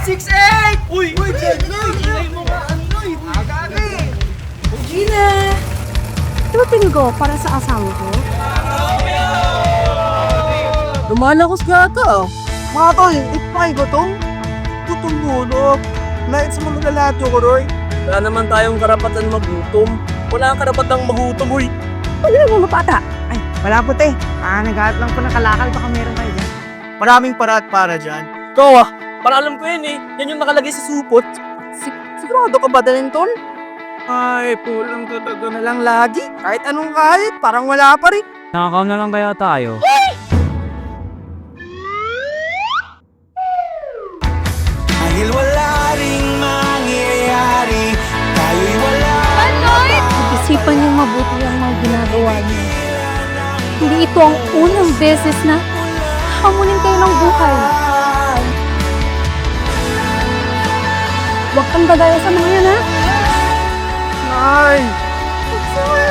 6'8"! Uy! Uy! Ingay mo nga! Anoy! Aga-aga eh! Gina! Tuting ko para sa asawa ko. Lumalakos ka ata. Mga tol, ipay ko tong tutumbulo. Lahit sa mga galato ko, Roy. Wala naman tayong karapatan magutom. Wala kang karapatang magutom, Uy. Ano na mga bata? Ay, wala po te. Naghahanap lang po ng kalakal. Baka meron kayo dyan. Maraming para at para dyan. Ikaw para alam ko yan eh. Yan yung nakalagay sa supot. Sigurado ka ba dalhin, tol? Ay, pulang totoo na lang lagi. Kahit anong kahit, parang wala pa rin. Nakakaw na lang kaya tayo. Dahil wala ring mangyayari, tayo'y wala. Pag-isipan niyong mabuti ang mga ginagawa niyo. Hindi ito ang unang beses na hamunin kayo ng buhay. Huwag kang gagaya sa mga yan, ha? Ay! Sorry!